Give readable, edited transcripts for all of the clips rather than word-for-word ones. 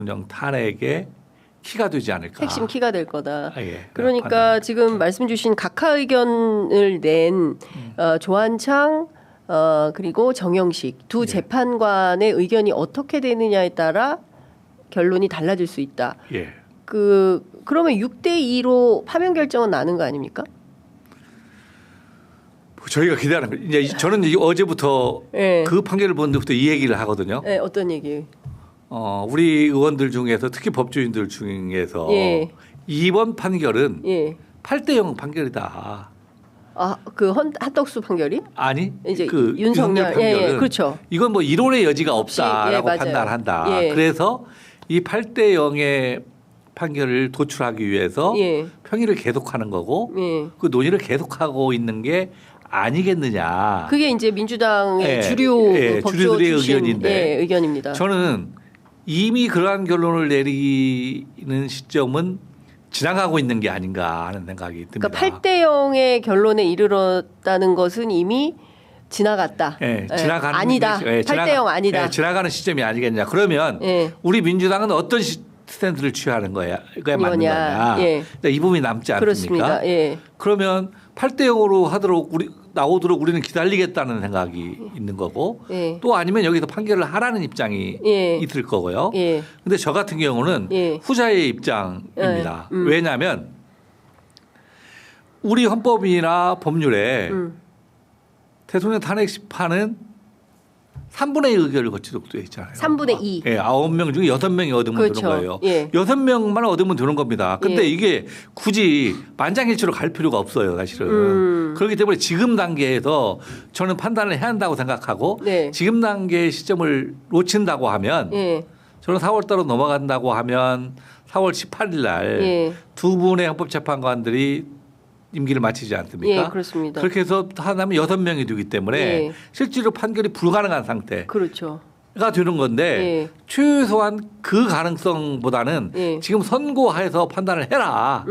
대통령 탄핵의 키가 되지 않을까. 핵심 키가 될 거다. 예, 그러니까 판단합니다. 지금 말씀 주신 각하 의견을 낸 조한창 그리고 정영식 두 예. 재판관의 의견이 어떻게 되느냐에 따라 결론이 달라질 수 있다. 예. 그러면 6대2로 파면 결정은 나는 거 아닙니까? 저희가 기대하는 거 이제 저는 어제부터 예. 그 판결을 본 데부터 이 얘기를 하거든요. 네, 어떤 얘기? 우리 의원들 중에서 특히 법조인들 중에서 예. 이번 판결은 예. 8대0 판결이다. 그 한덕수 판결이? 아니, 이제 그 윤석열 판결은 예, 그렇죠. 이건 뭐 이론의 여지가 없이, 없다라고 맞아요. 판단한다. 예. 그래서 이 8대0의 판결을 도출하기 위해서 예. 평의를 계속하는 거고 예. 그 논의를 계속하고 있는 게 아니겠느냐. 그게 이제 민주당의 예, 주류 예, 법조 주류들의 출신 의견인데 의견입니다. 저는 이미 그러한 결론을 내리는 시점은 지나가고 있는 게 아닌가 하는 생각이 듭니다. 그러니까 8대0의 결론에 이르렀다는 것은 이미 지나갔다. 예, 지나가는 아니다. 8대0 아니다. 예, 지나가는 시점이 아니겠냐. 그러면 예. 우리 민주당은 어떤 스탠스를 취하는 거야? 그게 맞는 거냐? 예. 이 부분이 남지 않습니까? 그렇습니다. 예. 그러면 8대0으로 하도록 나오도록 우리는 기다리겠다는 생각이 있는 거고 예. 또 아니면 여기서 판결을 하라는 입장이 예. 있을 거고요. 예. 근데 저 같은 경우는 예. 후자의 입장입니다. 예. 왜냐하면 우리 헌법이나 법률에 대통령 탄핵 심판은 3분의 1 의결을 거치도록 되어 있잖아요. 3분의 2. 예, 9명 중에 6명이 얻으면 그렇죠. 되는 거예요. 예. 6명만 얻으면 되는 겁니다. 근데 예. 이게 굳이 만장일치로 갈 필요가 없어요, 사실은. 그렇기 때문에 지금 단계에서 저는 판단을 해야 한다고 생각하고 네. 지금 단계의 시점을 놓친다고 하면 예. 저는 4월 달로 넘어간다고 하면 4월 18일 날 예. 두 분의 헌법재판관들이 임기를 마치지 않습니까? 예, 그렇습니다. 그렇게 해서 하나면 6명이 되기 때문에 예. 실제로 판결이 불가능한 상태가 그렇죠. 되는 건데 예. 최소한 그 가능성보다는 예. 지금 선고해서 판단을 해라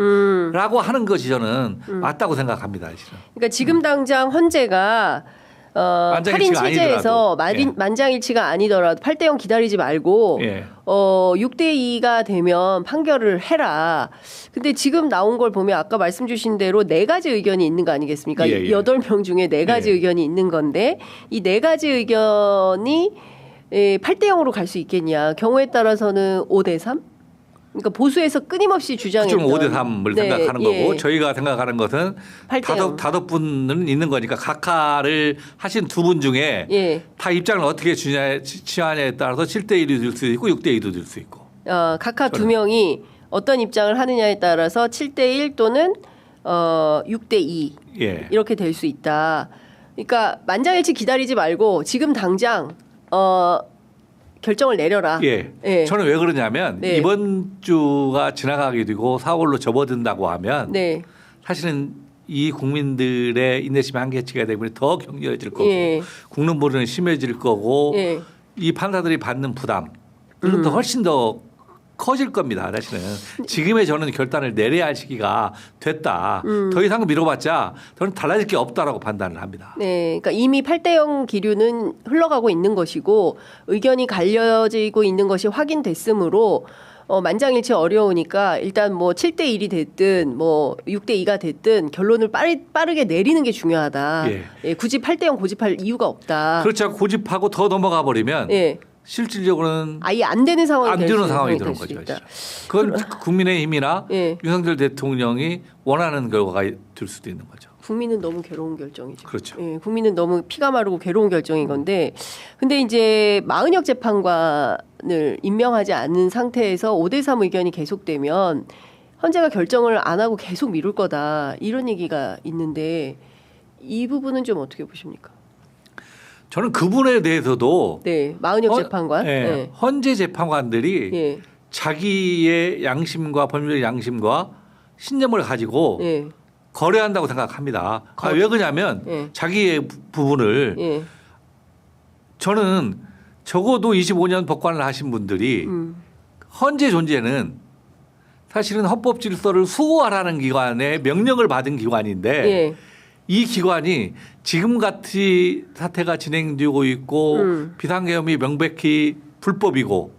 라고 하는 것이 저는 맞다고 생각합니다. 사실은. 그러니까 지금 당장 헌재가 만장일치가 8인 체제에서 아니더라도. 만장일치가 아니더라도 8대0 기다리지 말고 예. 6대2가 되면 판결을 해라. 근데 지금 나온 걸 보면 아까 말씀 주신 대로 4가지 의견이 있는 거 아니겠습니까? 예, 예. 8명 중에 4가지 예. 의견이 있는 건데 이 4가지 의견이 8대0으로 갈 수 있겠냐. 경우에 따라서는 5대3? 그러니까 보수에서 끊임없이 주장했던 좀 5대 3을 네, 생각하는 예. 거고 저희가 생각하는 것은 8대0. 다섯 분은 있는 거니까 각하를 하신 두 분 중에 예. 다 입장을 어떻게 취하냐에 따라서 7대1이 될 수 있고 6대2도 될 수 있고. 각하 2명이 어떤 입장을 하느냐에 따라서 7대1 또는 6대2 예. 이렇게 될 수 있다. 그러니까 만장일치 기다리지 말고 지금 당장 결정을 내려라. 예. 예. 저는 왜 그러냐면 네. 이번 주가 지나가게 되고 4월로 접어든다고 하면 네. 사실은 이 국민들의 인내심이 한계치가 되면 더 격렬해질 거고 예. 국론보리는 심해질 거고 예. 이 판사들이 받는 부담은 더 훨씬 더 커질 겁니다. 사실은 지금의 저는 결단을 내려야 할 시기가 됐다. 더 이상 미뤄봤자 저는 달라질 게 없다라고 판단을 합니다. 네, 그러니까 이미 8대0 기류는 흘러가고 있는 것이고 의견이 갈려지고 있는 것이 확인됐으므로 만장일치 어려우니까 일단 뭐 7대1이 됐든 뭐 6대2가 됐든 결론을 빠르게 내리는 게 중요하다. 예. 예, 굳이 8대0 고집할 이유가 없다. 그렇지 않고 고집하고 더 넘어가 버리면 예. 실질적으로는 아예 안 되는 상황이 안 될 되는 수 상황이 될 되는 수 거죠. 있다. 그건 국민의힘이나 예. 윤석열 대통령이 원하는 결과가 될 수도 있는 거죠. 국민은 너무 괴로운 결정이죠. 그렇죠. 예, 국민은 너무 피가 마르고 괴로운 결정인 건데, 근데 이제 마은혁 재판관을 임명하지 않은 상태에서 5대3 의견이 계속되면 헌재가 결정을 안 하고 계속 미룰 거다 이런 얘기가 있는데 이 부분은 좀 어떻게 보십니까? 저는 그분에 대해서도 네, 마은혁 재판관. 예, 네. 헌재 재판관들이 예, 자기의 양심과 법률의 양심과 신념을 가지고 예, 거래한다고 생각합니다. 왜 그러냐면 예. 자기의 부분을 예, 저는 적어도 25년 법관을 하신 분들이 헌재 존재는 사실은 헌법 질서를 수호하라는 기관의 명령을 받은 기관인데 예, 이 기관이 지금같이 사태가 진행되고 있고 비상계엄이 명백히 불법이고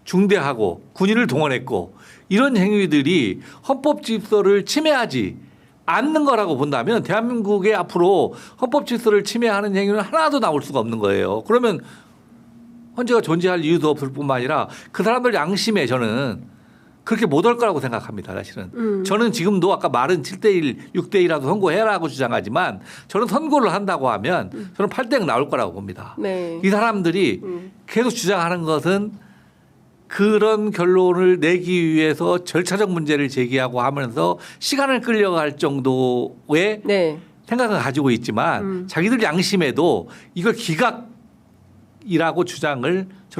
중대하고 군인을 동원했고 이런 행위들이 헌법 질서를 침해하지 않는 거라고 본다면 대한민국에 앞으로 헌법 질서를 침해하는 행위는 하나도 나올 수가 없는 거예요. 그러면 헌재가 존재할 이유도 없을 뿐만 아니라 그 사람들 양심에 저는 그렇게 못할 거라고 생각합니다. 사실은. 저는 지금도 아까 말은 7대1, 6대1이라도 선고해라고 주장하지만 저는 선고를 한다고 하면 저는 8대0 나올 거라고 봅니다. 네. 이 사람들이 계속 주장하는 것은 그런 결론을 내기 위해서 절차적 문제를 제기하고 하면서 시간을 끌려갈 정도의 네. 생각을 가지고 있지만 자기들 양심에도 이걸 기각이라고 주장을